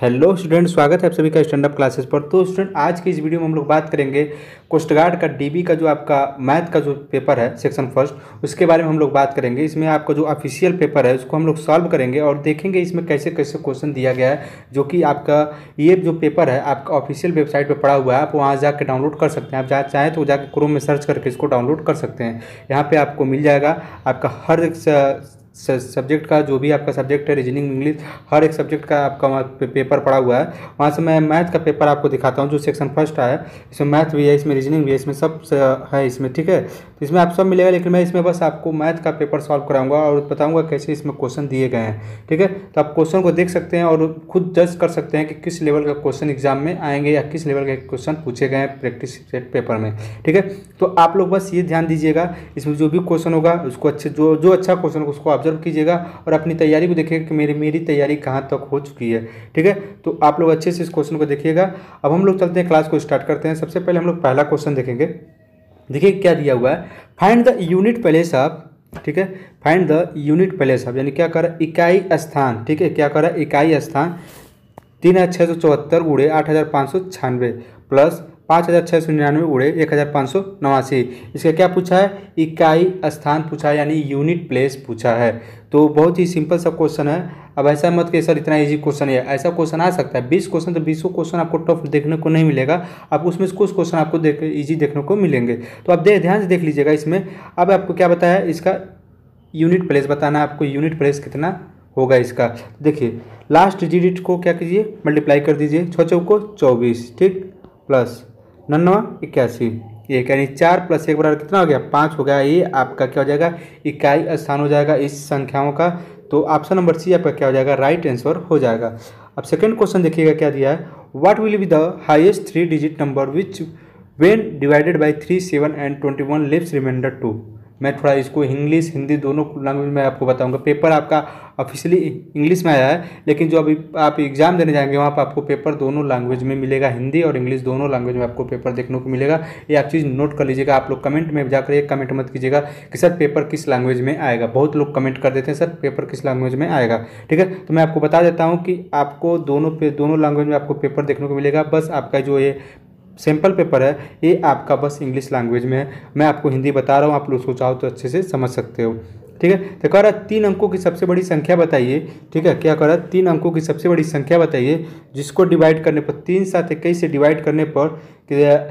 Hello student, स्वागत है आप सभी का स्टैंड अप क्लासेस पर। तो स्टूडेंट, आज की इस वीडियो में हम लोग बात करेंगे कोस्ट गार्ड का डीबी का जो आपका मैथ का जो पेपर है सेक्शन फर्स्ट, उसके बारे में हम लोग बात करेंगे। इसमें आपका जो ऑफिशियल पेपर है उसको हम लोग सॉल्व करेंगे और देखेंगे इसमें कैसे कैसे क्वेश्चन दिया गया है, जो कि आपका ये जो पेपर है आपका ऑफिशियल वेबसाइट पर पड़ा हुआ है। आप वहाँ जाकर डाउनलोड कर सकते हैं। आप जहाँ चाहें तो जाकर क्रोम में सर्च करके इसको डाउनलोड कर सकते हैं। यहाँ पर आपको मिल जाएगा आपका हर एक सब्जेक्ट का, जो भी आपका सब्जेक्ट है, रीजनिंग, इंग्लिश, हर एक सब्जेक्ट का आपका पेपर पड़ा हुआ है। वहाँ से मैं मैथ का पेपर आपको दिखाता हूँ जो सेक्शन फर्स्ट है। इसमें मैथ भी है, इसमें रीजनिंग भी है, इसमें सब है इसमें, ठीक है। तो इसमें आप सब मिलेगा, लेकिन मैं इसमें बस आपको मैथ का पेपर सॉल्व कराऊंगा और बताऊंगा कैसे इसमें क्वेश्चन दिए गए हैं, ठीक है। तो आप क्वेश्चन को देख सकते हैं और खुद जज कर सकते हैं कि किस लेवल का क्वेश्चन एग्जाम में आएंगे या किस लेवल के क्वेश्चन पूछे गए हैं प्रैक्टिस सेट पेपर में, ठीक है। तो आप लोग बस ये ध्यान दीजिएगा, इसमें जो भी क्वेश्चन होगा उसको अच्छे जो अच्छा क्वेश्चन होगा उसको ऑब्जर्व कीजिएगा और अपनी तैयारी को देखिएगा कि मेरी तैयारी कहाँ तक हो चुकी है, ठीक है। तो आप लोग अच्छे से इस क्वेश्चन को देखिएगा। अब हम लोग चलते हैं, क्लास को स्टार्ट करते हैं। सबसे पहले हम लोग पहला क्वेश्चन देखेंगे। देखिए क्या दिया हुआ है, find the unit place of, ठीक है, find the unit place of, यानी क्या कर रहा है, इकाई स्थान, ठीक है। क्या कर रहा है, इकाई स्थान 3674 गुणे 8596 प्लस 5699 गुणे 1589। इसका क्या पूछा है, इकाई स्थान पूछा है, यानी यूनिट प्लेस पूछा है। तो बहुत ही सिंपल सा क्वेश्चन है। अब ऐसा मत कि सर इतना इजी क्वेश्चन है, ऐसा क्वेश्चन आ सकता है 20 क्वेश्चन, तो 20 क्वेश्चन आपको टफ देखने को नहीं मिलेगा। आप उसमें से कुछ क्वेश्चन आपको इजी देखने को मिलेंगे। तो आप ध्यान से देख लीजिएगा इसमें। अब आपको क्या बताया, इसका यूनिट प्लेस बताना है आपको। यूनिट प्लेस कितना होगा इसका, देखिए लास्ट डिजिट को क्या कीजिए, मल्टीप्लाई कर दीजिए। 6 चौको 24, ठीक, प्लस 99 81, एक, यानी 4 प्लस 1 बराबर कितना हो गया, 5 हो गया। ये आपका क्या हो जाएगा, इकाई स्थान हो जाएगा इस संख्याओं का। तो ऑप्शन नंबर सी आपका क्या हो जाएगा, राइट आंसर हो जाएगा। अब सेकंड क्वेश्चन देखिएगा क्या दिया है, what will be the highest 3 digit number which when divided by 3, 7 and 21 leaves remainder 2। मैं थोड़ा इसको इंग्लिश हिंदी दोनों लैंग्वेज में आपको बताऊंगा। पेपर आपका ऑफिशियली इंग्लिश में आया है, लेकिन जो अभी आप एग्जाम देने जाएंगे वहाँ पर आपको पेपर दोनों लैंग्वेज में मिलेगा, हिंदी और इंग्लिश दोनों लैंग्वेज में आपको पेपर देखने को मिलेगा। ये आप चीज़ नोट कर लीजिएगा। आप लोग कमेंट में जाकर एक कमेंट मत कीजिएगा कि सर पेपर किस लैंग्वेज में आएगा। बहुत लोग कमेंट कर देते हैं सर पेपर किस लैंग्वेज में आएगा, ठीक है। तो मैं आपको बता देता हूँ कि आपको दोनों लैंग्वेज में आपको पेपर देखने को मिलेगा। बस आपका जो ये सैम्पल पेपर है ये आपका बस इंग्लिश लैंग्वेज में है। मैं आपको हिंदी बता रहा हूँ, आप लोग उसको चाहो तो अच्छे से समझ सकते हो, ठीक है। तो कह रहा है 3 अंकों की सबसे बड़ी संख्या बताइए, ठीक है। क्या कह रहा है, 3 अंकों की सबसे बड़ी संख्या बताइए जिसको डिवाइड करने पर 3 7 21 से डिवाइड करने पर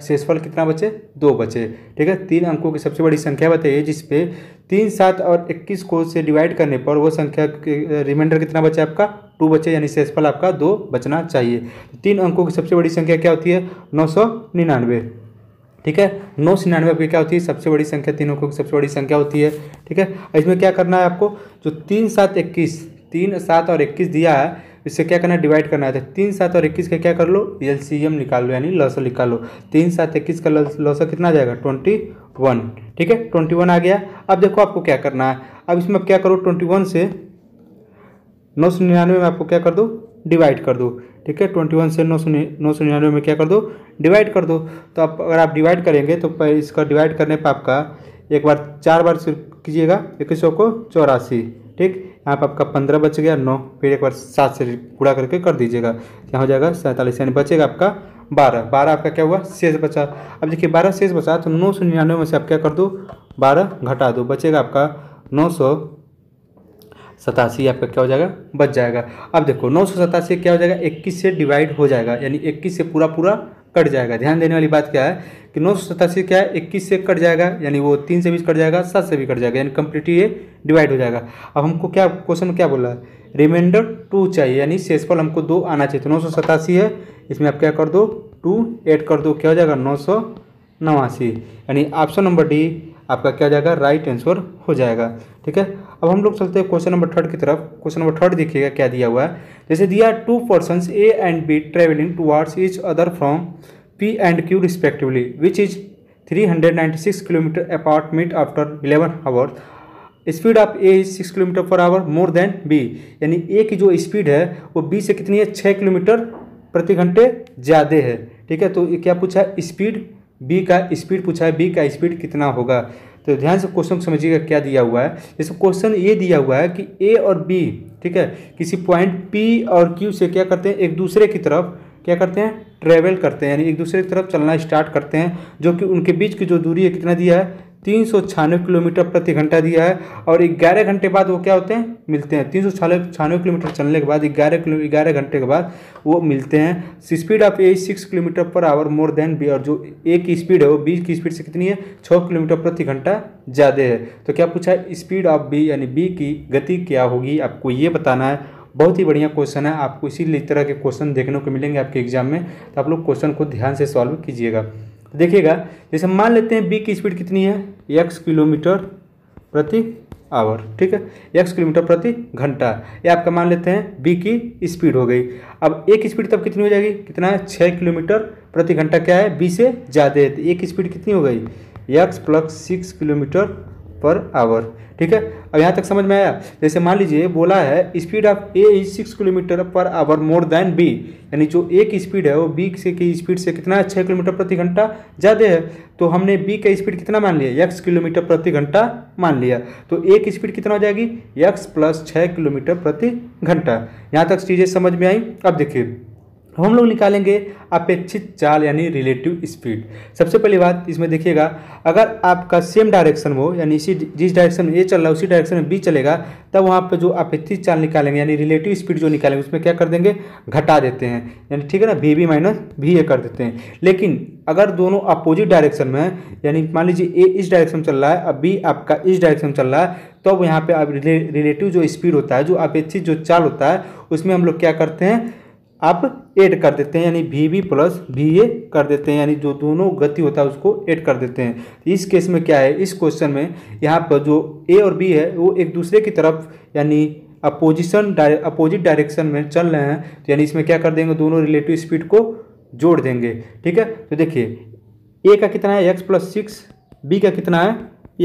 शेषफल कितना बचे, 2 बचे, ठीक है। 3 अंकों की सबसे बड़ी संख्या बताइए जिसपे 3 7 और 21 को से डिवाइड करने पर वो संख्या रिमाइंडर कितना बचे, आपका 2 बचे, यानी शेषफल आपका 2 बचना चाहिए। 3 अंकों की सबसे बड़ी संख्या क्या होती है, 999, ठीक है। 999 आपकी क्या होती है, सबसे बड़ी संख्या, 3 अंकों की सबसे बड़ी संख्या होती है, ठीक है। इसमें क्या करना है आपको, जो 3 7 और 21 दिया है इससे क्या करना है, डिवाइड करना है। 3 7 और 21 का क्या कर लो, एलसीएम निकाल लो, यानी लॉसा निकाल लो। 3 7 21 का लॉसा कितना आ जाएगा, 21, ठीक है। 21 आ गया। अब देखो आपको क्या करना है, अब इसमें आप क्या करो, 21 से 999 में आपको क्या कर दो, डिवाइड कर दो, ठीक है। 21 से 999 में क्या कर दो, डिवाइड कर दो। तो आप अगर आप डिवाइड करेंगे तो इसका डिवाइड करने पर आपका एक बार 4 बार कीजिएगा, 21 को 84, ठीक। यहाँ पर आपका 15 बच गया, 9, फिर एक बार 7 से गुणा करके कर दीजिएगा, यहाँ हो जाएगा 47, यानी बचेगा आपका 12 आपका क्या हुआ, शेष बचा। अब देखिए 12 शेष बचा तो 999 में से आप क्या कर दो, 12 घटा दो, बचेगा आपका 987, आपका क्या हो जाएगा, बच जाएगा। अब देखो 987 क्या हो जाएगा, 21 से डिवाइड हो जाएगा, यानी 21 से पूरा कट जाएगा। ध्यान देने वाली बात क्या है कि 987 क्या है, 21 से कट जाएगा, यानी वो 3 से भी कट जाएगा, 7 से भी कट जाएगा, यानी कंप्लीटली ये डिवाइड हो जाएगा। अब हमको क्या क्वेश्चन में क्या बोला है, रिमाइंडर 2 चाहिए, यानी शेषफल हमको 2 आना चाहिए। तो 987 है, इसमें आप क्या कर दो, 2 ऐड कर दो, क्या हो जाएगा 989, यानी ऑप्शन नंबर डी आपका क्या हो जाएगा, राइट आंसर हो जाएगा, ठीक है। अब हम लोग चलते हैं क्वेश्चन नंबर 3 की तरफ। क्वेश्चन नंबर 3 देखिएगा क्या दिया हुआ है। जैसे दिया 2 persons A and B travelling towards each other from P and Q respectively which is 396 kilometre apart meet after 11 hours. Speed of A is 6 kilometre per hour more than B, यानी A की जो speed है वो B से कितनी है, 6 kilometre प्रति घंटे ज़्यादा है, ठीक है। तो ये क्या पूछा है, स्पीड बी का स्पीड पूछा है, बी का स्पीड कितना होगा। तो ध्यान से क्वेश्चन को समझिएगा क्या दिया हुआ है। जैसे क्वेश्चन ये दिया हुआ है कि ए और बी, ठीक है, किसी पॉइंट पी और क्यू से क्या करते हैं, एक दूसरे की तरफ क्या करते हैं, ट्रेवल करते हैं, यानी एक दूसरे की तरफ चलना स्टार्ट करते हैं, जो कि उनके बीच की जो दूरी है कितना दिया है, 396 किलोमीटर प्रति घंटा दिया है। और 11 घंटे बाद वो क्या होते हैं, मिलते हैं। 396 किलोमीटर चलने के बाद 11 घंटे के बाद वो मिलते हैं। Speed of A 6 kilometre per hour more than B, और जो ए की स्पीड है वो बी की स्पीड से कितनी है, 6 किलोमीटर प्रति घंटा ज़्यादा है। तो क्या पूछा है, स्पीड ऑफ बी यानी बी की गति क्या होगी, आपको ये बताना है। बहुत ही बढ़िया क्वेश्चन है, आपको इसी तरह के क्वेश्चन देखने को मिलेंगे आपके एग्जाम में, तो आप लोग क्वेश्चन को ध्यान से सॉल्व कीजिएगा। देखिएगा, जैसे मान लेते हैं बी की स्पीड कितनी है, x किलोमीटर प्रति आवर, ठीक है, x किलोमीटर प्रति घंटा, ये आपका मान लेते हैं बी की स्पीड हो गई। अब ए की स्पीड तब कितनी हो जाएगी, कितना है, 6 किलोमीटर प्रति घंटा, क्या है, बी से ज़्यादा है, तो ए की स्पीड कितनी हो गई, x plus 6 kilometre per our, ठीक है। अब यहाँ तक समझ में आया। जैसे मान लीजिए बोला है speed of A is 6 kilometre per hour more than B, यानी जो ए की स्पीड है वो बी से की स्पीड से कितना है, 6 किलोमीटर प्रति घंटा ज़्यादा है। तो हमने बी का स्पीड कितना मान लिया, x किलोमीटर प्रति घंटा मान लिया, तो ए की स्पीड कितना हो जाएगी, x प्लस 6 किलोमीटर प्रति घंटा। यहाँ तक चीज़ें समझ में आई। अब देखिए हम लोग निकालेंगे अपेक्षित चाल यानी रिलेटिव स्पीड। सबसे पहली बात इसमें देखिएगा, अगर आपका सेम डायरेक्शन हो, यानी इसी जिस डायरेक्शन में ए चल रहा है उसी डायरेक्शन में बी चलेगा, तब वहाँ पे जो अपेक्षित चाल निकालेंगे यानी रिलेटिव स्पीड जो निकालेंगे उसमें क्या कर देंगे, घटा देते हैं, यानी ठीक है ना, V B minus V A कर देते हैं। लेकिन अगर दोनों अपोजिट डायरेक्शन में है, यानी मान लीजिए ए इस डायरेक्शन में चल रहा है, अब बी आपका इस डायरेक्शन में चल रहा है, तो यहाँ पे अब रिलेटिव जो स्पीड होता है, जो अपेक्षित जो चाल होता है, उसमें हम लोग क्या करते हैं, आप ऐड कर देते हैं, यानी V B plus V A कर देते हैं, यानी जो दोनों गति होता है उसको ऐड कर देते हैं। इस केस में क्या है, इस क्वेश्चन में यहाँ पर जो ए और बी है वो एक दूसरे की तरफ यानी अपोजिट डायरेक्शन में चल रहे हैं, तो यानी इसमें क्या कर देंगे, दोनों रिलेटिव स्पीड को जोड़ देंगे, ठीक है। तो देखिए ए का कितना है, x प्लस 6, बी का कितना है,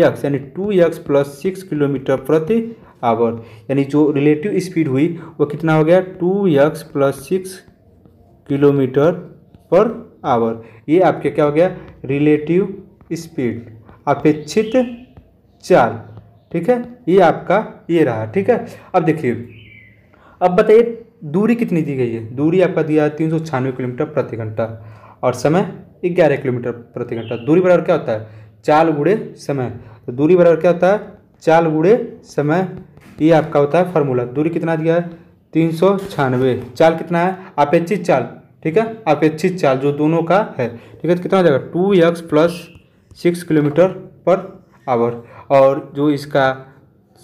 x, यानी 2x प्लस 6 किलोमीटर प्रति आवर, यानी जो रिलेटिव स्पीड हुई वो कितना हो गया, 2x plus 6 kilometre per our. ये आपके क्या हो गया, रिलेटिव स्पीड, अपेक्षित चाल, ठीक है, ये आपका ये रहा, ठीक है। अब देखिए, अब बताइए दूरी कितनी दी गई है, दूरी आपका दिया है 396 किलोमीटर प्रति घंटा और समय 11 किलोमीटर प्रति घंटा। दूरी बराबर क्या होता है, चाल गुणे समय, तो दूरी बराबर क्या होता है, चाल गुणे समय, ये आपका होता है फार्मूला। दूरी कितना दिया है, 396, चाल कितना है, अपेक्षित चाल, ठीक है, अपेक्षित चाल जो दोनों का है, ठीक है, तो कितना हो जाएगा, 2x plus 6 kilometre per our, और जो इसका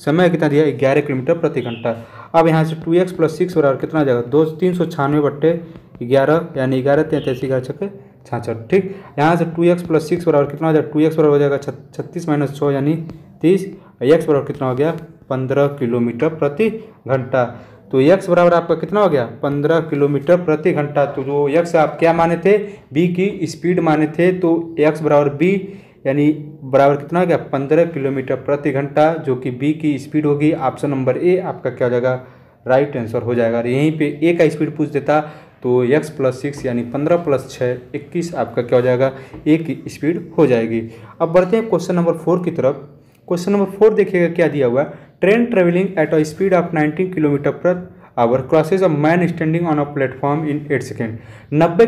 समय कितना दिया है, 11 किलोमीटर प्रति घंटा। अब यहाँ से 2x प्लस 6 बराबर कितना हो जाएगा, 396/11, यानी 11 33 11 छक्के 66, ठीक। यहाँ से 2x प्लस 6 बराबर कितना हो जाएगा, 2x बराबर हो जाएगा 36 माइनस 6 यानी 30, x बराबर कितना हो गया, 15 किलोमीटर प्रति घंटा। तो x बराबर आपका कितना हो गया, 15 किलोमीटर प्रति घंटा। तो जो x आप क्या माने थे, b की स्पीड माने थे, तो x बराबर b यानी बराबर कितना हो गया, 15 किलोमीटर प्रति घंटा, जो कि b की स्पीड होगी। ऑप्शन नंबर ए आपका क्या हो जाएगा, राइट आंसर हो जाएगा। यहीं पे a का स्पीड पूछ देता तो x प्लस 6 यानी 15 प्लस 6 21 आपका क्या हो जाएगा, a की स्पीड हो जाएगी। अब बढ़ते हैं क्वेश्चन नंबर 4 की तरफ। क्वेश्चन नंबर 4 देखिएगा क्या दिया हुआ है, train travelling at a speed of 19 kilometre per our crosses a man standing on a platform in 8 second. 90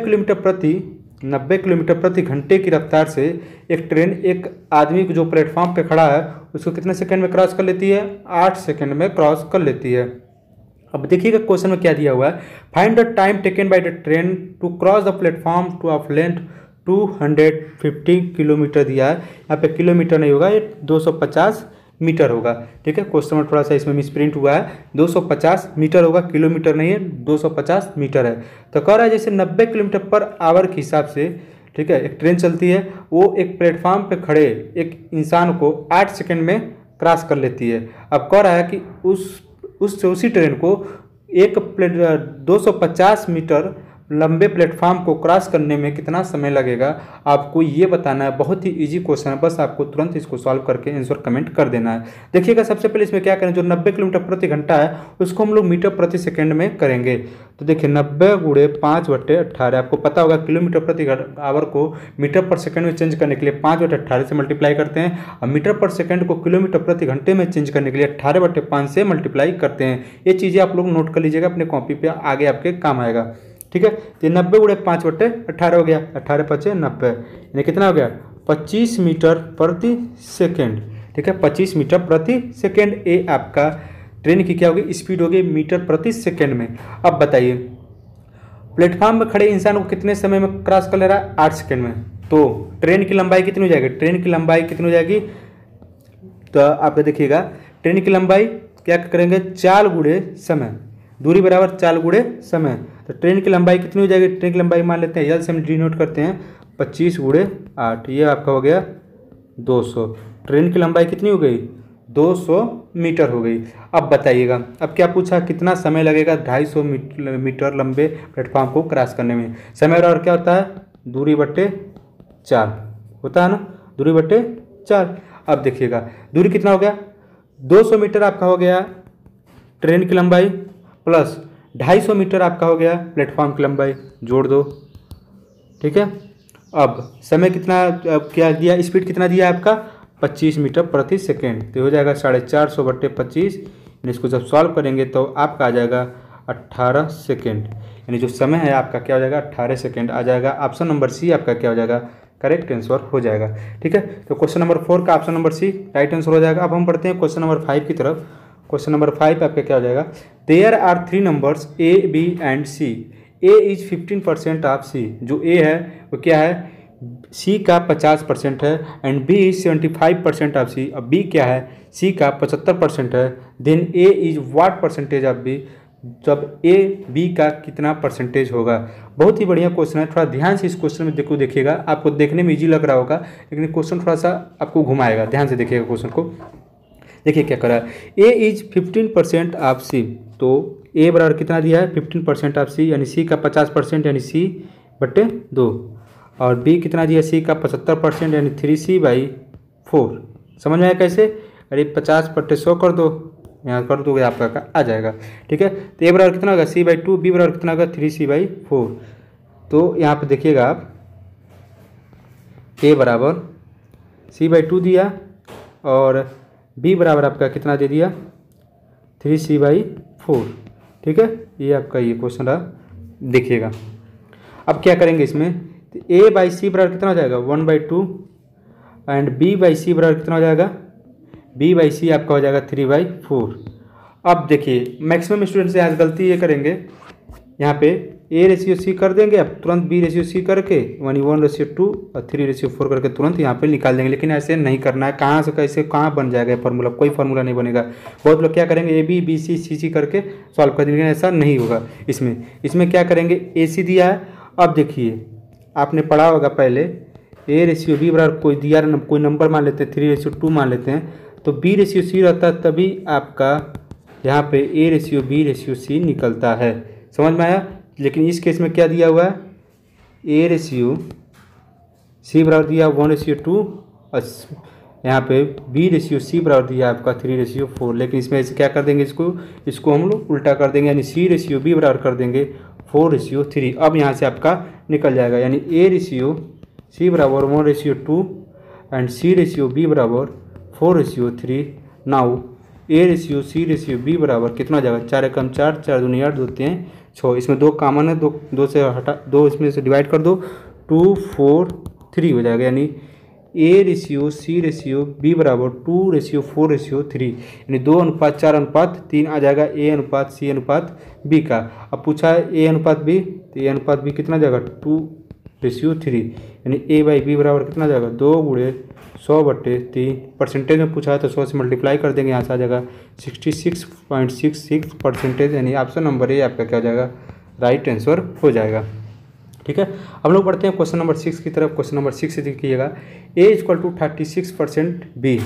kilometre प्रति घंटे की रफ्तार से एक ट्रेन एक आदमी को जो प्लेटफॉर्म पे खड़ा है उसको कितने सेकंड में क्रॉस कर लेती है, 8 सेकंड में क्रॉस कर लेती है। अब देखिएगा क्वेश्चन में क्या दिया हुआ है, find the time taken by the train to cross the platform two of length 250 kilometre दिया है। यहाँ पे किलोमीटर नहीं होगा, ये 250 मीटर होगा, ठीक है। क्वेश्चन में थोड़ा सा इसमें मिसप्रिंट हुआ है, 250 मीटर होगा, किलोमीटर नहीं है, 250 मीटर है। तो कह रहा है जैसे 90 किलोमीटर पर आवर के हिसाब से, ठीक है, एक ट्रेन चलती है, वो एक प्लेटफॉर्म पे खड़े एक इंसान को 8 सेकंड में क्रॉस कर लेती है। अब कह रहा है कि उसी ट्रेन को 250 मीटर लंबे प्लेटफॉर्म को क्रॉस करने में कितना समय लगेगा, आपको ये बताना है। बहुत ही इजी क्वेश्चन है, बस आपको तुरंत इसको सॉल्व करके आंसर कमेंट कर देना है। देखिएगा सबसे पहले इसमें क्या करें, जो 90 किलोमीटर प्रति घंटा है उसको हम लोग मीटर प्रति सेकंड में करेंगे। तो देखिए 90 गुणे 5/18, आपको पता होगा किलोमीटर प्रति आवर को मीटर पर सेकंड में चेंज करने के लिए 5/18 से मल्टीप्लाई करते हैं, और मीटर पर सेकंड को किलोमीटर प्रति घंटे में चेंज करने के लिए 18/5 से मल्टीप्लाई करते हैं। ये चीज़ें आप लोग नोट कर लीजिएगा अपने कॉपी पे, आगे आपके काम आएगा। ठीक है, तो 90 गुणे 5/18 हो गया, 18×5 = 90, यानी कितना हो गया 25 मीटर प्रति सेकेंड। ठीक है, 25 मीटर प्रति सेकेंड, ये आपका ट्रेन की क्या होगी, स्पीड होगी मीटर प्रति सेकेंड में। अब बताइए प्लेटफॉर्म में खड़े इंसान को कितने समय में क्रॉस कर ले रहा है, 8 सेकेंड में। तो ट्रेन की लंबाई कितनी हो जाएगी, ट्रेन की लंबाई कितनी हो जाएगी, तो आप देखिएगा ट्रेन की लंबाई क्या करेंगे, 4 गुणे समय, दूरी बराबर 4 गुणे समय। तो ट्रेन की लंबाई कितनी हो जाएगी, ट्रेन की लंबाई मान लेते हैं, जल्द से हम डिनोट करते हैं 25 गुणे 8, ये आपका हो गया 200। ट्रेन की लंबाई कितनी हो गई, 200 मीटर हो गई। अब बताइएगा, अब क्या पूछा, कितना समय लगेगा 250 मीटर लंबे प्लेटफॉर्म को क्रॉस करने में। समय बराबर क्या होता है, दूरी बट्टे 4 होता है ना, दूरी बट्टे 4। अब देखिएगा दूरी कितना हो गया, 200 मीटर आपका हो गया ट्रेन की लंबाई, प्लस 250 मीटर आपका हो गया प्लेटफॉर्म की लंबाई, जोड़ दो। ठीक है, अब समय कितना क्या दिया, स्पीड कितना दिया आपका 25 मीटर प्रति सेकेंड, तो हो जाएगा 450/25। इसको जब सॉल्व करेंगे तो आपका आ जाएगा 18 सेकेंड, यानी जो समय है आपका क्या हो जाएगा 18 सेकेंड आ जाएगा। ऑप्शन नंबर सी आपका क्या हो जाएगा, करेक्ट आंसर हो जाएगा। ठीक है, तो क्वेश्चन नंबर 4 का option number C right answer हो जाएगा। अब हम पढ़ते हैं क्वेश्चन नंबर 5 की तरफ। क्वेश्चन नंबर 5 आपका क्या हो जाएगा, there are 3 numbers A B and C, A is 15% of C, जो ए है वो क्या है, सी का 50% है, and B is 75% of C, अब बी क्या है, सी का 75% है, then A is what percentage of B, जब ए बी का कितना परसेंटेज होगा। बहुत ही बढ़िया क्वेश्चन है, थोड़ा ध्यान से इस क्वेश्चन में देखिएगा, आपको देखने में इजी लग रहा होगा लेकिन क्वेश्चन थोड़ा सा आपको घुमाएगा, ध्यान से देखिएगा क्वेश्चन को। देखिए क्या करा है, ए इज 15% ऑफ सी, तो ए बराबर कितना दिया है 15% ऑफ सी, यानी सी का 50% यानी सी बट्टे 2, और बी कितना दिया, सी का 75% यानी 3c/4। समझ में आया कैसे, अरे 50/100 कर दो, यहाँ कर दोगे आपका आ जाएगा। ठीक है, तो ए बराबर कितना होगा c/2, बी बराबर कितना होगा 3c/4। तो यहाँ पे देखिएगा आप, ए बराबर c/2 दिया और बी बराबर आपका कितना दे दिया 3c/4। ठीक है, ये आपका ये क्वेश्चन रहा, देखिएगा। अब क्या करेंगे इसमें, तो a/c बराबर कितना हो जाएगा 1/2, एंड b/c बराबर कितना हो जाएगा, b/c आपका हो जाएगा 3/4। अब देखिए मैक्सिमम स्टूडेंट्स आज गलती ये करेंगे, यहाँ पे a/c कर देंगे, अब तुरंत b/c करके 1:2 और 3/4 करके तुरंत यहाँ पे निकाल देंगे, लेकिन ऐसे नहीं करना है। कहाँ से कैसे कहाँ बन जाएगा फार्मूला, कोई फार्मूला नहीं बनेगा। बहुत लोग क्या करेंगे a b b c c c करके सॉल्व कर देंगे, ऐसा नहीं होगा। इसमें क्या करेंगे, ac दिया है, अब देखिए आपने पढ़ा होगा पहले a/b बराबर कोई दिया कोई नंबर मान लेते हैं 3/2 मान लेते हैं, तो b/c रहता है, तभी आपका यहाँ पे a/b/c निकलता है। समझ में आया, लेकिन इस केस में क्या दिया हुआ है, a/c बराबर दिया 1/2 और यहाँ पे b/c बराबर दिया आपका 3/4, लेकिन इसमें ऐसे क्या कर देंगे, इसको हम लोग उल्टा कर देंगे, यानी c/b बराबर कर देंगे 4/3। अब यहाँ से आपका निकल जाएगा, यानी a/c बराबर 1/2 एंड c/b बराबर 4/3। नाउ a/c/b बराबर कितना हो जाएगा, 4 कम 4, 4 दूनी 8, 2 3 6, इसमें 2 कॉमन है, 2 से हटा 2 इसमें से डिवाइड कर दो, 2 4 3 हो जाएगा, यानी a/c/b बराबर 2/4/3, यानी 2:4:3 आ जाएगा a/c/b का। अब पूछा है a/b, तो a/b कितना जाएगा 2/3, यानी a/b बराबर कितना जाएगा 2/100/3। परसेंटेज में पूछा है तो 100 से मल्टीप्लाई कर देंगे, यहाँ से आ जाएगा 66.66%, यानी ऑप्शन नंबर ए आपका क्या हो जाएगा, राइट आंसर हो जाएगा। ठीक है, हम लोग बढ़ते हैं क्वेश्चन नंबर 6 की तरफ। क्वेश्चन नंबर 6 से देखिएगा, a = 36% b,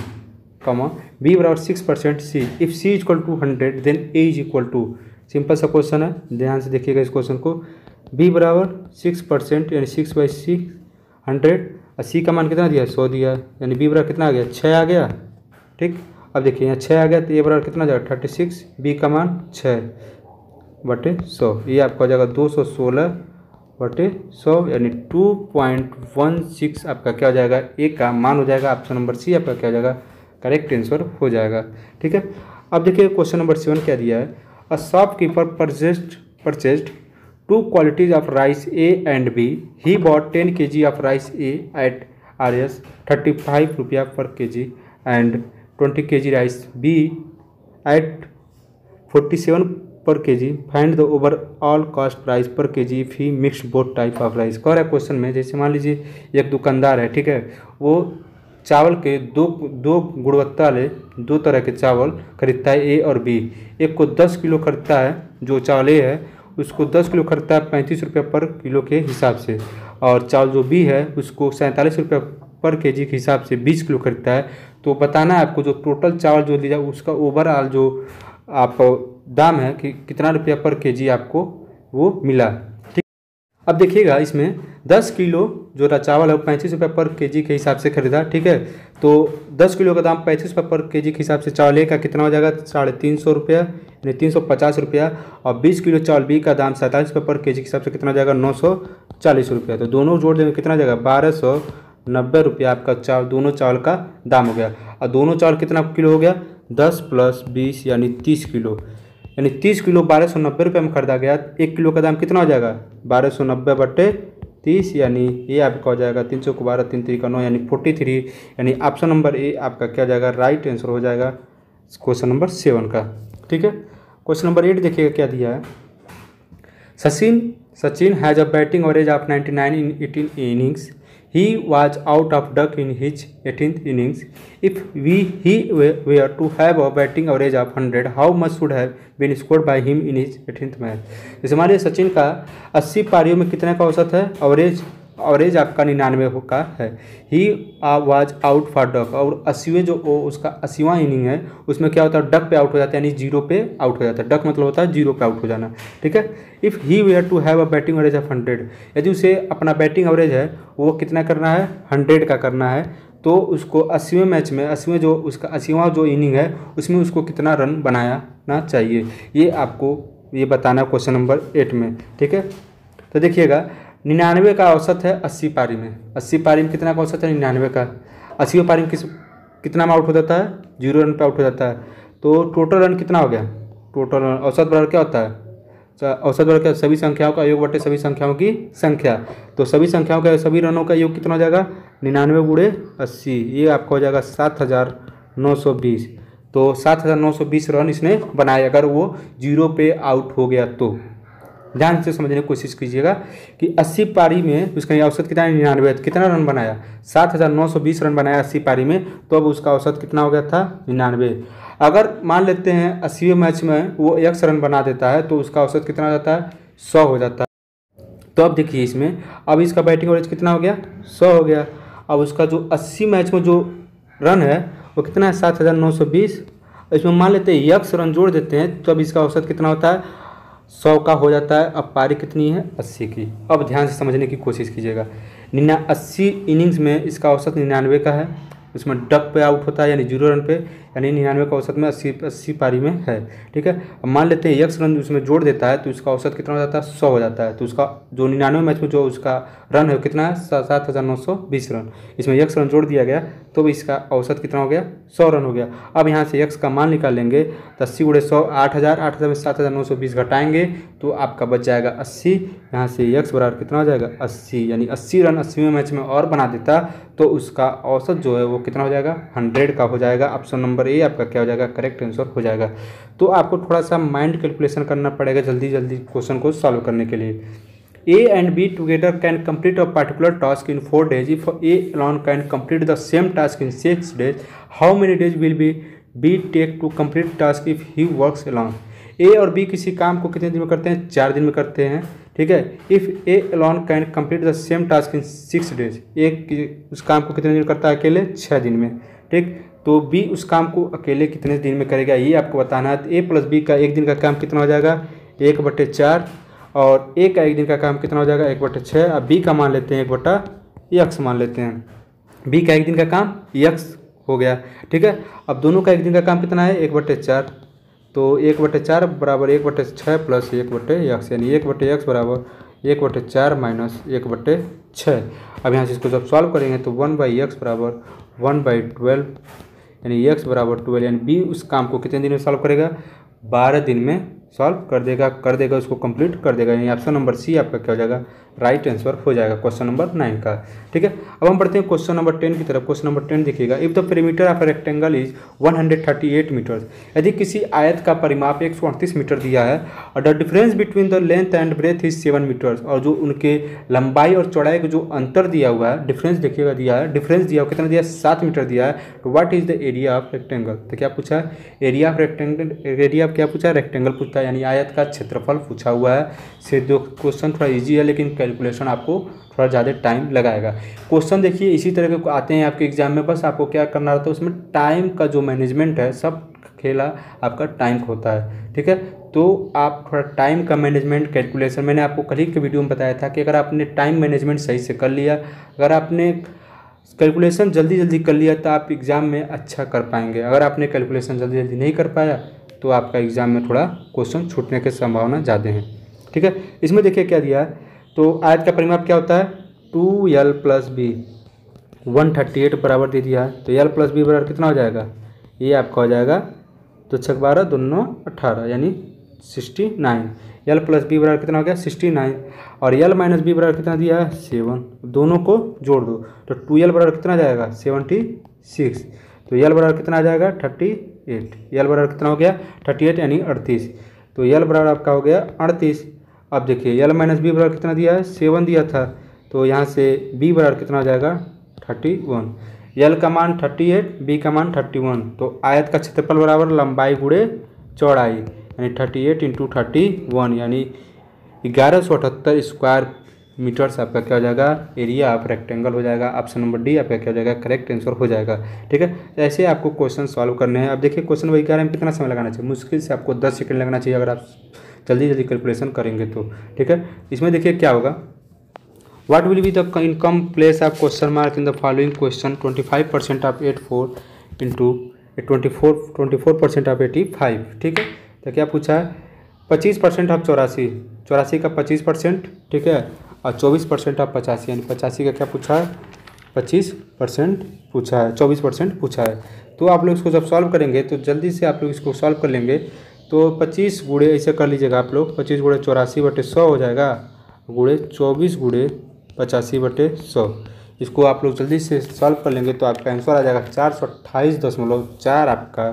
b बराबर 6% c, if c = 100 then a = simple सा क्वेश्चन है, ध्यान से देखिएगा इस क्वेश्चन को। बी बराबर 6% यानी 6/600। और सी का मान कितना दिया, 100 दिया, यानी बी बराबर कितना आ गया, 6 आ गया। ठीक, अब देखिए यहाँ 6 आ गया तो ए बराबर कितना आ जाएगा 36, बी का मान 6/100, ये आपका हो जाएगा 216/100 यानी 2.16 आपका क्या हो जाएगा, ए का मान हो जाएगा। ऑप्शन नंबर सी आपका क्या हो जाएगा, करेक्ट आंसर हो जाएगा। ठीक है, अब देखिए क्वेश्चन नंबर 7 क्या दिया है। A shopkeeper purchased 2 quantities of rice A and B. He bought 10 kg of rice A at Rs 35 रुपया per kg and 20 kg rice B at 47 per kg. Find the overall cost price per kg if he mixed both type of rice. कह रहा है question में, जैसे मान लीजिए एक दुकानदार है, ठीक है, वो चावल के दो गुणवत्ता वाले 2 तरह के चावल खरीदता है, ए और बी। एक को 10 किलो खरीदता है, जो चावल ए है उसको 10 किलो खरीदता है 35 रुपये पर किलो के हिसाब से, और चावल जो बी है उसको 47 रुपये पर केजी के हिसाब से 20 किलो खरीदता है। तो बताना है आपको जो टोटल चावल जो लिया उसका ओवरऑल जो आप दाम है कि कितना रुपया पर केजी आपको वो मिला। ठीक, अब देखिएगा इसमें 10 किलो जो चावल है वो 35 रुपये पर केजी के हिसाब से खरीदा। ठीक है, तो 10 किलो का दाम 35 रुपये पर केजी के हिसाब से चावल ए का कितना हो जाएगा, 350 रुपया यानी 350 रुपया, और 20 किलो चावल बी का दाम 47 रुपये पर केजी के हिसाब से कितना हो जाएगा, 940 रुपया। तो दोनों जोड़ देंगे कितना हो जाएगा, 1290 रुपया आपका दोनों चावल का दाम हो गया। और दोनों चावल कितना किलो हो गया, 10 + 20 यानी 30 किलो, यानी 30 किलो 1290 रुपये में खरीदा गया। 1 किलो का दाम कितना हो जाएगा, 1290/30 यानी ये आपका हो जाएगा 300 को 12 3 3 का 9 यानी 43, यानी ऑप्शन नंबर ए आपका क्या हो जाएगा, राइट आंसर हो जाएगा क्वेश्चन नंबर 7 का। ठीक है, क्वेश्चन नंबर 8 देखिएगा क्या दिया है। Sachin has a batting average of 99 in 18 innings. He was out of duck in his 18th innings. If he were to have a batting average of 100, how much should have been scored by him in his 18th match? जैसे मान लीजिए सचिन का 80 पारियों में कितने का औसत है, एवरेज आपका 99 का है। He was out for duck, और 80वें जो उसका 80वां इनिंग है उसमें क्या होता है, डक पे आउट हो जाता है, यानी 0 पे आउट हो जाता है। डक मतलब होता है 0 पे आउट हो जाना। ठीक है, if he were to have a batting average of 100, यदि उसे अपना बैटिंग एवरेज है वो कितना करना है, 100 का करना है, तो उसको 80वें मैच में 80वें जो उसका 80वां जो इनिंग है उसमें उसको कितना रन बनाना चाहिए, ये आपको ये बताना है क्वेश्चन नंबर 8 में। ठीक है, तो देखिएगा 99 का औसत है 80 पारी में, 80 पारी में कितना का औसत है 99 का, 80वें पारी में कितना में आउट हो जाता है, 0 रन पे आउट हो जाता है। तो टोटल रन कितना हो गया, टोटल रन औसत बराबर क्या होता है, औसत बराबर क्या, सभी संख्याओं का योग बटे सभी संख्याओं की संख्या। तो सभी संख्याओं का सभी रनों का योग कितना हो जाएगा, 99 × 80, ये आपका हो जाएगा 7920। तो 7920 रन इसने बनाए अगर वो 0 पे आउट हो गया तो। ध्यान से समझने की कोशिश कीजिएगा कि 80 पारी में उसका औसत कितना है, 99, कितना रन बनाया, 7920 रन बनाया 80 पारी में, तो अब उसका औसत कितना हो गया था, 99। अगर मान लेते हैं 80वें मैच में वो 100 रन बना देता है तो उसका औसत कितना हो जाता है, 100 हो जाता है। तो अब देखिए इसमें अब इसका बैटिंग एवरेज कितना हो गया, 100 हो गया। अब उसका जो 80 मैच में जो रन है वो कितना है, 7920, इसमें मान लेते हैं 100 रन जोड़ देते हैं तो अब इसका औसत कितना होता है, 100 का हो जाता है। अब पारी कितनी है, 80 की। अब ध्यान से समझने की कोशिश कीजिएगा, 80 इनिंग्स में इसका औसत 99 का है, उसमें डक पे आउट होता है यानी 0 रन पे, यानी 99 का औसत में 80 पारी में है। ठीक है, अब मान लेते हैं 100 रन उसमें जोड़ देता है तो उसका औसत कितना हो जाता है, 100 हो जाता है। तो उसका जो 99 मैच में जो उसका रन है कितना है, 7920 रन, इसमें 100 रन जोड़ दिया गया तो इसका औसत कितना हो गया, 100 रन हो गया। अब यहाँ से x का मान निकाल लेंगे तो 80 × 100 8000, 8000 में 7920 घटाएंगे तो आपका बच जाएगा 80। यहाँ से x बराबर कितना हो जाएगा, 80, यानी 80 रन 80वें मैच में और बना देता तो उसका औसत जो है वो कितना हो जाएगा, 100 का हो जाएगा। ऑप्शन नंबर ए आपका क्या हो जाएगा, करेक्ट आंसर हो जाएगा। तो आपको थोड़ा सा माइंड कैलकुलेशन करना पड़ेगा जल्दी जल्दी क्वेश्चन को सॉल्व करने के लिए। A and B together can complete a particular task in 4 days. If A alone can complete the same task in 6 days, how many days will B take to complete task if he works alone? A और B किसी काम को कितने दिन में करते हैं, 4 दिन में करते हैं। ठीक है, if A alone can complete the same task in 6 days, एक उस काम को कितने दिन में करता है, अकेले 6 दिन में। ठीक, तो B उस काम को अकेले कितने दिन में करेगा ये आपको बताना है। तो A + B का एक दिन का काम कितना हो जाएगा, 1/4, और ए का 1 दिन का काम कितना हो जाएगा 1/6। अब बी का मान लेते हैं 1/x मान लेते हैं। बी का 1 दिन का काम x हो गया, ठीक है। अब दोनों का 1 दिन का काम कितना है 1/4, तो 1/4 बराबर 1/6 प्लस 1/x, यानी 1/x बराबर 1/4 माइनस 1/6। अब यहाँ से इसको जब सॉल्व करेंगे तो 1/x बराबर 1/12, यानी x बराबर 12, यानी बी उस काम को कितने दिन में सॉल्व करेगा 12 दिन में सॉल्व कर देगा उसको कंप्लीट कर देगा, यानी ऑप्शन नंबर सी आपका क्या हो जाएगा राइट आंसर हो जाएगा क्वेश्चन नंबर 9 का, ठीक है। अब हम बढ़ते हैं क्वेश्चन नंबर 10 की तरफ। क्वेश्चन नंबर 10 देखिएगा, if the perimeter of rectangle is 138 metres, यदि किसी आयत का परिमाप 138 मीटर दिया है और the difference between the length and breadth is 7 metres, और जो उनके लंबाई और चौड़ाई का जो अंतर दिया हुआ है, डिफरेंस देखिएगा दिया है, डिफरेंस दिया हुआ कितना दिया है 7 मीटर दिया है, तो what is the area of rectangle. तो क्या पूछा है area of rectangle, area of क्या पूछा है रेक्टेंगल पूछता है, यानी आयत का क्षेत्रफल पूछा हुआ है। से जो क्वेश्चन थोड़ा इजी है लेकिन कैलकुलेशन आपको थोड़ा ज़्यादा टाइम लगाएगा। क्वेश्चन देखिए इसी तरह के आते हैं आपके एग्जाम में, बस आपको क्या करना रहता है उसमें टाइम का जो मैनेजमेंट है, सब खेला आपका टाइम होता है, ठीक है। तो आप थोड़ा टाइम का मैनेजमेंट कैलकुलेशन, मैंने आपको कल ही के वीडियो में बताया था कि अगर आपने टाइम मैनेजमेंट सही से कर लिया, अगर आपने कैलकुलेशन जल्दी जल्दी कर लिया तो आप एग्ज़ाम में अच्छा कर पाएंगे। अगर आपने कैलकुलेशन जल्दी जल्दी नहीं कर पाया तो आपका एग्ज़ाम में थोड़ा क्वेश्चन छूटने की संभावना ज़्यादा है, ठीक है। इसमें देखिए क्या दिया है, तो आयत का परिमाप क्या होता है 2l + b, 138 बराबर दे दिया है, तो l + b बराबर कितना हो जाएगा, ये आपका हो जाएगा 2 × 12 2 × 18 यानी 69। l + b बराबर कितना हो गया 69, और l - b बराबर कितना दिया है 7, दोनों को जोड़ दो तो 2l बराबर कितना आ जाएगा 76, तो l बराबर कितना आ जाएगा 38, l बराबर कितना हो गया 38 यानी 38, तो l बराबर आपका हो गया 38। अब देखिए l - b बराबर कितना दिया है 7 दिया था, तो यहाँ से b बराबर कितना हो जाएगा 31, l का मान 38 b का मान 31, तो आयत का क्षेत्रफल बराबर लंबाई गुणे चौड़ाई, यानी 38 × 31 यानी 1178 स्क्वायर मीटर्स आपका क्या हो जाएगा एरिया ऑफ रेक्टेंगल हो जाएगा। ऑप्शन नंबर डी आपका क्या हो जाएगा करेक्ट आंसर हो जाएगा, ठीक है। ऐसे आपको क्वेश्चन सॉल्व करने हैं। अब देखिए क्वेश्चन वही कह रहे हैं कितना समय लगाना चाहिए, मुश्किल से आपको 10 सेकंड लगना चाहिए अगर आप जल्दी जल्दी कैलकुलेशन करेंगे तो, ठीक है। इसमें देखिए क्या होगा, what will be the income place of question mark in the following question, 25% of 84 into 24% of 85, ठीक है। तो क्या पूछा है 25% ऑफ 84, 84 का 25%, ठीक है, और 24% ऑफ 85, यानी 85 का क्या पूछा है 25% पूछा है, 24% पूछा है। तो आप लोग इसको जब सॉल्व करेंगे तो जल्दी से आप लोग इसको सॉल्व कर लेंगे, तो 25 गुणे ऐसे कर लीजिएगा आप लोग, 25 गुणे 84/100 हो जाएगा, गुणे 24 गुणे 85/100। इसको आप लोग जल्दी से सॉल्व कर लेंगे तो आपका आंसर आ जाएगा 428.4 आपका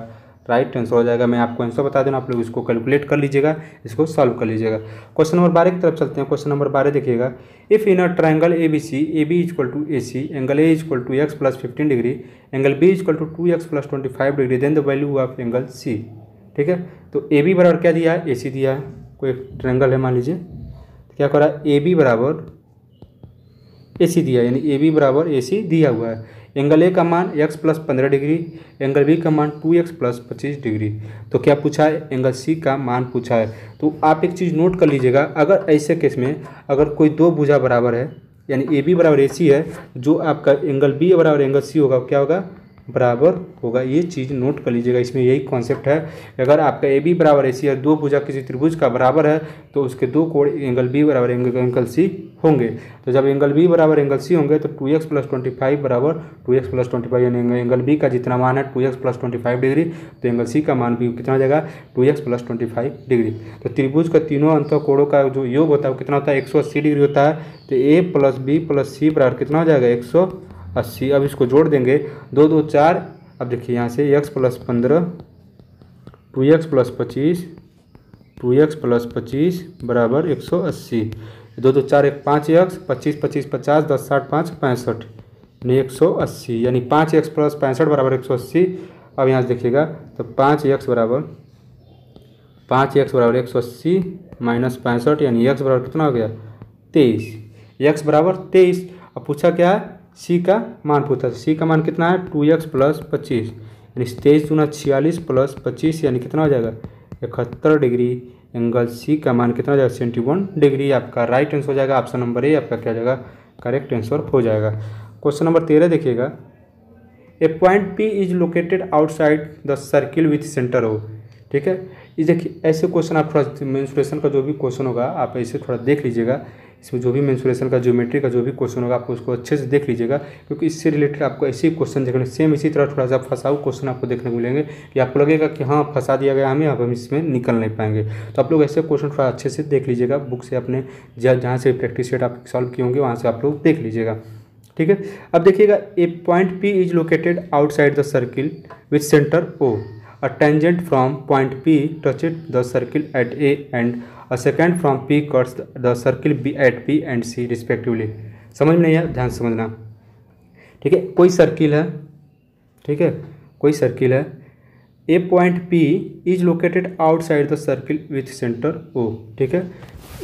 राइट आंसर हो जाएगा। मैं आपको आंसर बता दूँ, आप लोग इसको कैलकुलेट कर लीजिएगा, इसको सॉल्व कर लीजिएगा। क्वेश्चन नंबर 12 की तरफ चलते हैं। क्वेश्चन नंबर 12 देखिएगा, if in a triangle ABC AB = AC, angle A = x + 15 degree, angle B = 2x + 25 degree, then the value of angle C, ठीक है। तो AB बराबर क्या दिया है AC दिया है, कोई ट्रायंगल है मान लीजिए, तो क्या कर रहा है AB बराबर AC दिया है, यानी AB बराबर AC दिया हुआ है। एंगल ए का मान x + 15 डिग्री, एंगल बी का मान 2x + 25 डिग्री, तो क्या पूछा है एंगल सी का मान पूछा है। तो आप एक चीज़ नोट कर लीजिएगा, अगर ऐसे केस में अगर कोई दो भुजा बराबर है, यानी ए बी बराबर ए सी है, जो आपका एंगल बी बराबर एंगल सी होगा क्या होगा बराबर होगा, ये चीज़ नोट कर लीजिएगा। इसमें यही कॉन्सेप्ट है, अगर आपका ए बी बराबर ए सी है, दो भुजा किसी त्रिभुज का बराबर है तो उसके दो कोण एंगल बी बराबर एंगल सी होंगे। तो जब एंगल बी बराबर एंगल सी होंगे तो 2x + 25 बराबर 2x + 25, यानी एंगल बी का जितना मान है 2x + 25 डिग्री, तो एंगल सी का मान भी कितना हो जाएगा 2x + 25 डिग्री। तो त्रिभुज का तीनों अंतः कोणों का जो योग होता है वो कितना होता है 180 डिग्री होता है। तो a + b + c बराबर कितना हो जाएगा 180। अब इसको जोड़ देंगे 2 2 4, अब देखिए यहाँ से x + 15 2x + 25 2x + 25 बराबर 180, 2 2 4 1 5x 25 25 50 10 60 5 65 यानी 180, यानी 5x + 65 बराबर 180। अब यहाँ से देखिएगा तो 5x बराबर 180 माइनस 65, यानी x बराबर कितना हो गया 23, x बराबर 23। अब पूछा क्या है c का मान पूछा, c का मान कितना है 2x + 25, यानी 23 × 46 + 25 यानी कितना हो जाएगा 71 डिग्री, एंगल सी का मान कितना हो जाएगा 71 डिग्री। आपका राइट आंसर हो जाएगा ऑप्शन नंबर ए, आपका क्या हो जाएगा करेक्ट आंसर हो जाएगा। क्वेश्चन नंबर 13 देखिएगा, a point P is located outside the circle with centre O. ठीक है, ये देखिए ऐसे क्वेश्चन आप थोड़ा मेंसुरेशन का जो भी क्वेश्चन होगा आप ऐसे थोड़ा देख लीजिएगा, इसमें जो भी मेंसुरेशन का ज्योमेट्री का जो भी क्वेश्चन होगा आपको उसको अच्छे से देख लीजिएगा, क्योंकि इससे रिलेटेड आपको ऐसे ही क्वेश्चन देखने सेम इसी तरह थोड़ा सा फंसाऊ क्वेश्चन आपको देखने को मिलेंगे कि आपको लगेगा कि हाँ फंसा दिया गया हमें, अब हम इसमें निकल नहीं पाएंगे। तो आप लोग ऐसे क्वेश्चन थोड़ा अच्छे से देख लीजिएगा, बुक से अपने जहाँ से प्रैक्टिस सेट आप सॉल्व किए होंगे वहाँ से आप लोग देख लीजिएगा। ठीक है, अब देखिएगा, a point P is located outside the circle with centre O, a tangent from point P touches the circle at A and a secant from P cuts the circle B at B and C respectively। समझ में नहीं आया, ध्यान से समझना। ठीक है, कोई सर्किल है, ठीक है कोई सर्किल है, a point P is located outside the circle with centre O। ठीक है,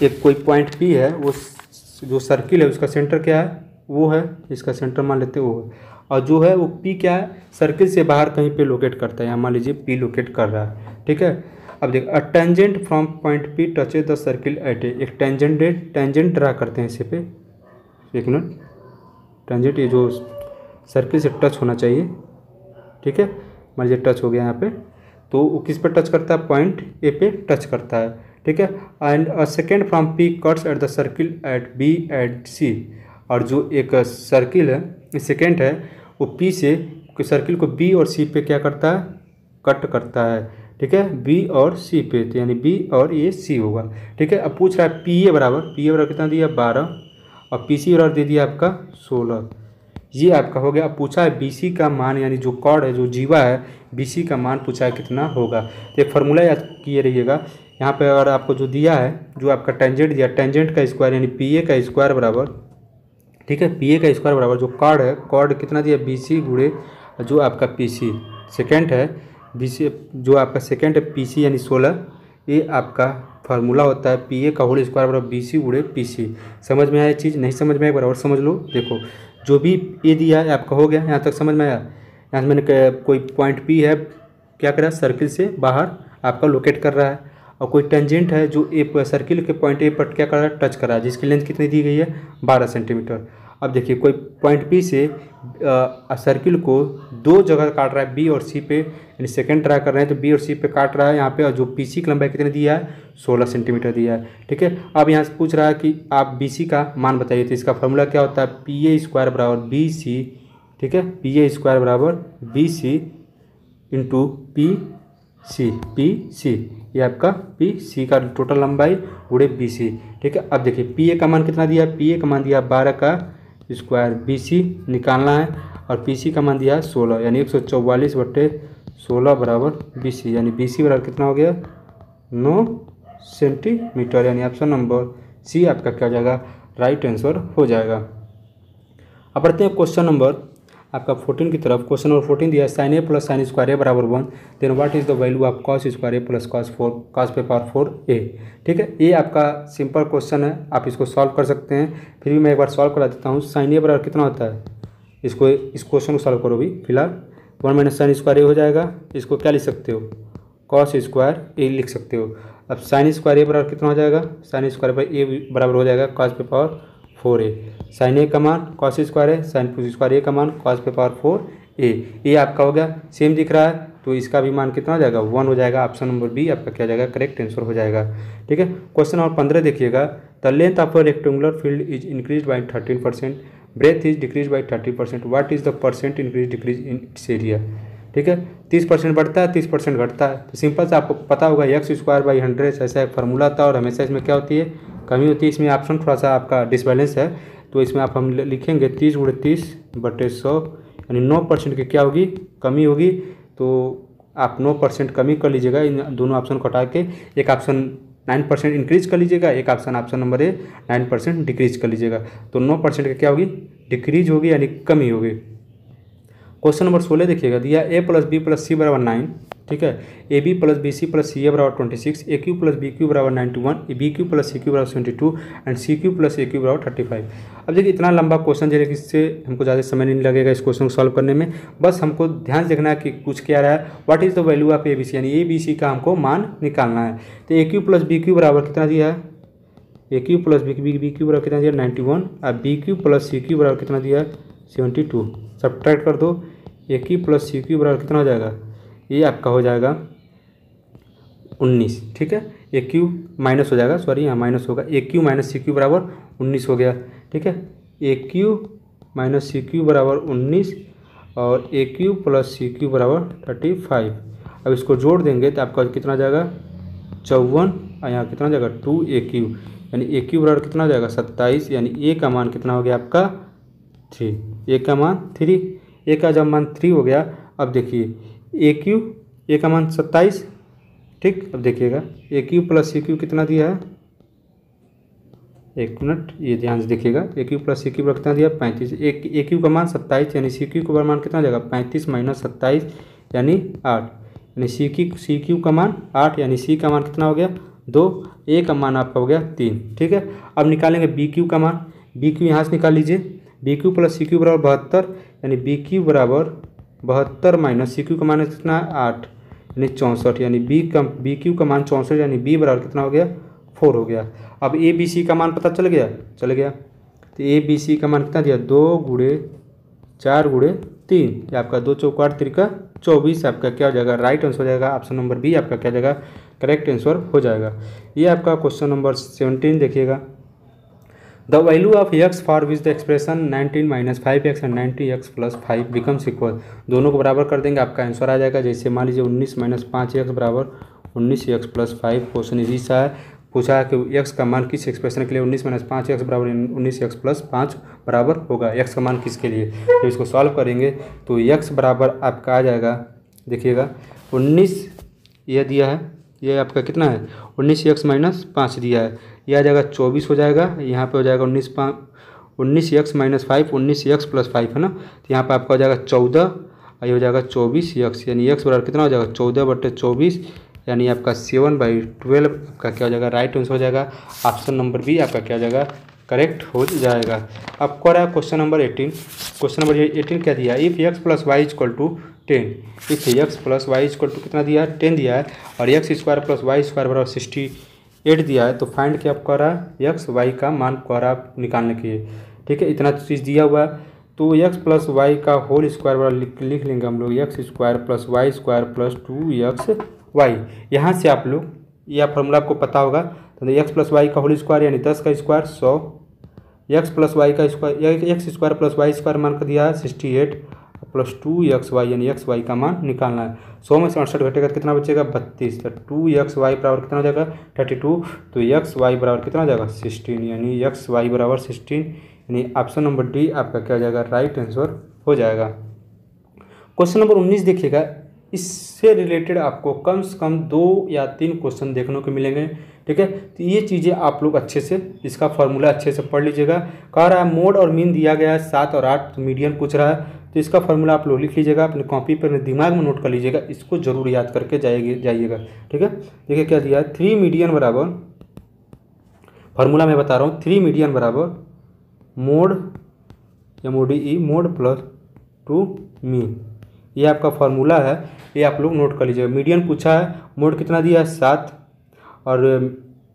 एक कोई पॉइंट P है, वो जो सर्किल है उसका सेंटर क्या है वो है, इसका सेंटर मान लेते हैं वो है, और जो है वो P क्या है सर्किल से बाहर कहीं पे लोकेट करता है, यहाँ मान लीजिए P लोकेट कर रहा है। ठीक है, अब देख, a tangent from point P touches the circle at A, एक टेंजेंट ड्रा करते हैं इसे पे, एक मिनट, टेंजेंट ये जो सर्किल से टच होना चाहिए। ठीक है, मान लीजिए टच हो गया यहाँ पे, तो वो किस पे टच करता है पॉइंट ए पे टच करता है। ठीक है, and a secant from P cuts at the circle at B at C, और जो एक सर्किल है सेकेंड है वो P से सर्किल को B और C पे क्या करता है कट करता है। ठीक है, B और C पे, तो यानी B और ये C होगा। ठीक है, अब पूछ रहा है PA बराबर कितना दिया 12 और PC बराबर दे दिया आपका 16, ये आपका हो गया। अब पूछा है BC का मान, यानी जो कॉर्ड है जो जीवा है BC का मान पूछा है कितना होगा। तो एक फार्मूला याद किए रहिएगा, यहाँ पे अगर आपको जो दिया है जो आपका टेंजेंट दिया, टेंजेंट का स्क्वायर यानी PA का स्क्वायर बराबर, ठीक है PA का स्क्वायर बराबर जो कॉर्ड कितना दिया BC गुणे जो आपका PC सेकेंड है, BC जो आपका सेकेंड है PC यानी 16, ये आपका फार्मूला होता है PA का होल स्क्वायर बराबर BC गुणे PC। समझ में आया चीज़, नहीं समझ में आया बराबर समझ लो। देखो जो भी ये दिया है आपका हो गया, यहाँ तक समझ में आया। यहाँ से मैंने कोई पॉइंट P है क्या कर रहा है सर्किल से बाहर आपका लोकेट कर रहा है, और कोई टेंजेंट है जो ए सर्किल के पॉइंट ए पर क्या कर रहा है टच कर रहा है, जिसकी लेंथ कितनी दी गई है 12 सेंटीमीटर। अब देखिए कोई पॉइंट P से सर्किल को दो जगह काट रहा है B और C पे, यानी सेकेंड ट्राई कर रहे हैं तो B और C पे काट रहा है यहाँ पे, और जो PC की लंबाई कितने दिया है 16 सेंटीमीटर दिया है। ठीक है, अब यहाँ से पूछ रहा है कि आप BC का मान बताइए, तो इसका फॉर्मूला क्या होता है PA स्क्वायर बराबर BC। ठीक है, PA स्क्वायर बराबर BC इंटू PC, ये आपका PC का टोटल लंबाई गुणे BC। ठीक है, अब देखिए PA का मान कितना दिया, PA का मान दिया 12 का स्क्वायर, BC निकालना है, और PC का मान दिया है 16, यानी 144/16 बराबर BC, यानी BC बराबर कितना हो गया 9 सेंटीमीटर, यानी ऑप्शन नंबर C आपका क्या हो जाएगा राइट आंसर हो जाएगा। अब बढ़ते हैं क्वेश्चन नंबर आपका 14 की तरफ। क्वेश्चन नंबर 14 दिया है sine A plus sine square A बराबर 1, then what is the value of cos square A plus cos पे पावर 4 ए। ठीक है, ये आपका सिंपल क्वेश्चन है, आप इसको सॉल्व कर सकते हैं, फिर भी मैं एक बार सॉल्व करा देता हूँ। साइन ए बराबर कितना होता है, इस क्वेश्चन को सॉल्व करो भी फिलहाल, 1 माइनस साइन स्क्वायर ए हो जाएगा, इसको क्या लिख सकते हो कॉस स्क्वायर ए लिख सकते हो। अब साइन स्क्वायर ए बराबर कितना हो जाएगा, साइन स्क्वायर बाई ए बराबर हो जाएगा कॉस पे पावर 4a, साइन ए का मान कॉस स्क्वायर है, साइन स्क्वायर ए का मान कॉस पे पावर 4a, ये आपका हो गया सेम दिख रहा है, तो इसका भी मान कितना हो जाएगा 1 हो जाएगा। ऑप्शन नंबर बी आपका क्या हो जाएगा करेक्ट आंसर हो जाएगा। ठीक है, क्वेश्चन नंबर 15 देखिएगा, the length of a rectangular field is increase by 13%, breadth is decrease by 30%, what is the percent increase decrease in its area. ठीक है, 30% बढ़ता है 30% घटता है, तो सिंपल से आपको पता होगा एक्स स्क्वायर बाई 100 ऐसा एक फार्मूला था, और हमेशा इसमें क्या होती है कमी होती है। इसमें ऑप्शन थोड़ा सा आपका डिसबैलेंस है, तो इसमें आप हम लिखेंगे 30 × 30/100, यानी 9% की क्या होगी कमी होगी, तो आप 9% कमी कर लीजिएगा इन दोनों ऑप्शन को हटा के, एक ऑप्शन 9% इंक्रीज कर लीजिएगा, एक ऑप्शन नंबर ए 9% डिक्रीज कर लीजिएगा, तो 9% की क्या होगी डिक्रीज होगी यानी कमी होगी। क्वेश्चन नंबर 16 देखिएगा, दिया a + b + c = 9, ठीक है। A B plus B C plus C A बराबर 26, A Q plus B Q बराबर 91, B Q plus C Q बराबर 72 and C cube plus A cube बराबर 35। अब देखिए इतना लंबा क्वेश्चन जो है कि इससे हमको ज़्यादा समय नहीं लगेगा इस क्वेश्चन को सॉल्व करने में। बस हमको ध्यान देखना है कि कुछ क्या रहा है, what is the value of A B C, यानी ए बी सी का हमको मान निकालना है। तो A Q plus B Q बराबर कितना दिया है, A Q plus B Q बराबर कितना दिया 91, और B Q plus C Q बराबर कितना दिया 72। सब्ट्रैक्ट कर दो, A Q plus C Q बराबर कितना हो जाएगा, ये आपका हो जाएगा 19, ठीक है। ए क्यू माइनस हो जाएगा, सॉरी यहाँ माइनस होगा, ए क्यू माइनस सी क्यू बराबर 19 हो गया, ठीक है। A Q minus C Q बराबर 19 और ए क्यू प्लस सी क्यू बराबर 35। अब इसको जोड़ देंगे तो आपका कितना जाएगा 54, और यहाँ कितना जाएगा 2 ए क्यू, यानी ए क्यू बराबर कितना हो जाएगा 27, यानी ए का मान कितना हो गया आपका 3, ए का मान 3, ए का जब मान 3 हो गया। अब देखिए ए क्यू, ए का मान 27, ठीक। अब देखिएगा ए क्यू प्लस सी क्यू कितना दिया है, एक मिनट ये ध्यान से देखिएगा, ए क्यू प्लस सी क्यू पर कितना दिया 35, ए क्यू का मान 27, यानी सी क्यू का मान कितना हो जाएगा 35 माइनस 27 यानी 8, यानी सी क्यू का मान 8, यानी सी का मान कितना हो गया 2, ए का मान आपका हो गया 3, ठीक है। अब निकालेंगे बी क्यू का मान, बी क्यू यहाँ से निकाल लीजिए, B Q plus C Q बराबर 72, यानी बी क्यू बराबर 72 माइनस सी क्यू का मान कितना है 8, यानी 64, यानी बी क्यू का मान 64, यानी बी बराबर कितना हो गया 4 हो गया। अब ए बी सी का मान पता चल गया, तो ए बी सी का मान कितना दिया 2 गुणे 4 गुणे 3, ये आपका 2 चौका 8 त्रिका 24, आपका क्या हो जाएगा राइट आंसर हो जाएगा, ऑप्शन नंबर बी आपका क्या जाएगा करेक्ट आंसर हो जाएगा। ये आपका क्वेश्चन नंबर 17 देखिएगा, the value of x for which the expression 19 minus 5x and 90x plus 5 becomes equal, दोनों को बराबर कर देंगे आपका आंसर आ जाएगा। जैसे मान लीजिए 19 माइनस 5x बराबर 19x प्लस 5, क्वेश्चन इजी सा है, पूछा है कि x का मान किस एक्सप्रेशन के लिए 19 माइनस 5x बराबर 19x प्लस 5 बराबर होगा, x का मान किसके लिए। तो इसको सॉल्व करेंगे तो x बराबर आपका आ जाएगा, देखिएगा 19 यह दिया है, ये आपका कितना है 19x माइनस 5 दिया है, यह आ जाएगा 24 हो जाएगा, यहाँ पे हो जाएगा 19x माइनस 5 19x प्लस 5 है ना, तो यहाँ पे आपका हो जाएगा 14, ये हो जाएगा 24x, यानी x बराबर कितना हो जाएगा 14/24, यानी आपका 7/12 आपका क्या हो जाएगा राइट आंसर हो जाएगा, ऑप्शन नंबर बी आपका क्या हो जाएगा करेक्ट हो जाएगा। अब क्या रहा है क्वेश्चन नंबर 18, क्वेश्चन नंबर 18 क्या दिया, if x plus Y equal to 10, if x plus Y equal to कितना दिया है 10 दिया है, और x square plus Y square बराबर 68 दिया है, तो फाइंड क्या कर रहा है x y का मान कर रहा है निकालने के लिए, ठीक है। इतना चीज़ दिया हुआ है, तो x प्लस वाई का होल स्क्वायर बराबर लिख लेंगे हम लोग x square plus Y square plus 2xy। यहाँ से आप लोग यह फॉर्मूला आपको पता होगा, तो x प्लस वाई का होल स्क्वायर यानी 10 का स्क्वायर 100, x प्लस वाई का square x square plus Y square मान का दिया है 68 प्लस 2xy, यानी xy का मान निकालना है। 100 में से 68 घटेगा तो कितना बचेगा 32, तो 2xy बराबर कितना हो जाएगा 32, तो xy बराबर कितना हो जाएगा 16, यानी xy बराबर 16, यानी ऑप्शन नंबर डी आपका क्या हो जाएगा राइट आंसर हो जाएगा। क्वेश्चन नंबर 19 देखिएगा, इससे रिलेटेड आपको कम से कम 2 या 3 क्वेश्चन देखने को मिलेंगे, ठीक है। तो ये चीज़ें आप लोग अच्छे से इसका फॉर्मूला अच्छे से पढ़ लीजिएगा। कह रहा है मोड और मीन दिया गया है 7 और 8, तो मीडियन पूछ रहा है, तो इसका फॉर्मूला आप लोग लिख लीजिएगा, अपने कॉपी पर दिमाग में नोट कर लीजिएगा, इसको जरूर याद करके जाइएगा, ठीक है। देखिए क्या दिया है 3 मीडियन बराबर, फार्मूला मैं बता रहा हूँ, 3 मीडियन बराबर mode MODE mode plus 2 mean, ये आपका फार्मूला है, ये आप लोग नोट कर लीजिएगा। मीडियन पूछा है, मोड कितना दिया है 7 और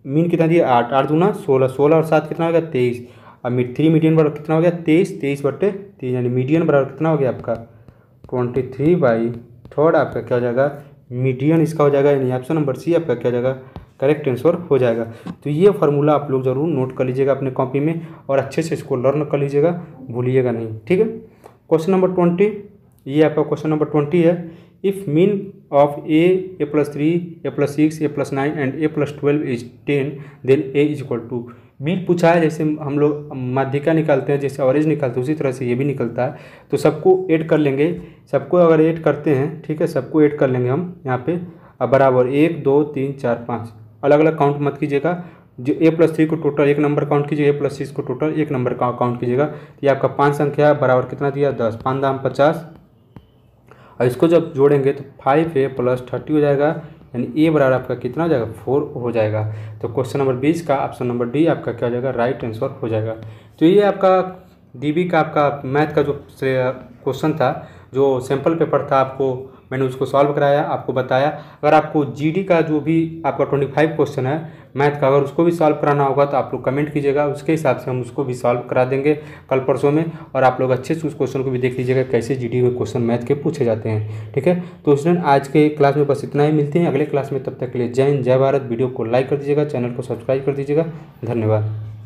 मीन कितना दिया 8, 8 दूना 16, 16 और 7 कितना हो गया 23, अब 3 मीडियन बराबर कितना हो गया 23/3, यानी मीडियन बराबर कितना हो गया आपका 23/3 आपका क्या हो जाएगा मीडियन इसका हो जाएगा, यानी ऑप्शन नंबर सी आपका क्या हो जाएगा करेक्ट आंसर हो जाएगा। तो ये फार्मूला आप लोग जरूर नोट कर लीजिएगा अपने कॉपी में और अच्छे से इसको लर्न कर लीजिएगा, भूलिएगा नहीं, ठीक है। क्वेश्चन नंबर 20, ये आपका क्वेश्चन नंबर 20 है, if mean of a plus 3 a plus 6 a plus 9 and a plus 12 is 10 then a is equal to, mean पूछा है, जैसे हम लोग माध्यिका निकालते हैं, जैसे एवरेज निकालते हैं, उसी तरह से ये भी निकलता है। तो सबको ऐड कर लेंगे, सबको अगर ऐड करते हैं, ठीक है, सबको ऐड कर लेंगे हम यहाँ पे, अब बराबर 1 2 3 4 5, अलग अलग काउंट मत कीजिएगा, जो a प्लस 3 को टोटल 1 नंबर काउंट कीजिएगा, a प्लस 6 को टोटल 1 नंबर काउंट कीजिएगा। ये आपका 5 संख्या बराबर कितना दिया 10, 5 दाम 50, और इसको जब जोड़ेंगे तो 5a + 30 हो जाएगा, यानी ए बराबर आपका कितना हो जाएगा 4 हो जाएगा। तो क्वेश्चन नंबर 20 का ऑप्शन नंबर डी आपका क्या हो जाएगा राइट आंसर हो जाएगा। तो ये आपका डीबी का आपका मैथ का जो क्वेश्चन था, जो सैम्पल पेपर था, आपको मैंने उसको सॉल्व कराया, आपको बताया। अगर आपको जीडी का जो भी आपका 25 क्वेश्चन है मैथ का, अगर उसको भी सॉल्व कराना होगा तो आप लोग कमेंट कीजिएगा, उसके हिसाब से हम उसको भी सॉल्व करा देंगे कल परसों में। और आप लोग अच्छे से उस क्वेश्चन को भी देख लीजिएगा कैसे जीडी में क्वेश्चन मैथ के पूछे जाते हैं। ठीक है, तो स्टूडेंट आज के क्लास में बस इतना ही, मिलते हैं अगले क्लास में। तब तक के लिए जय हिंद, जय भारत। वीडियो को लाइक कर दीजिएगा, चैनल को सब्सक्राइब कर दीजिएगा। धन्यवाद।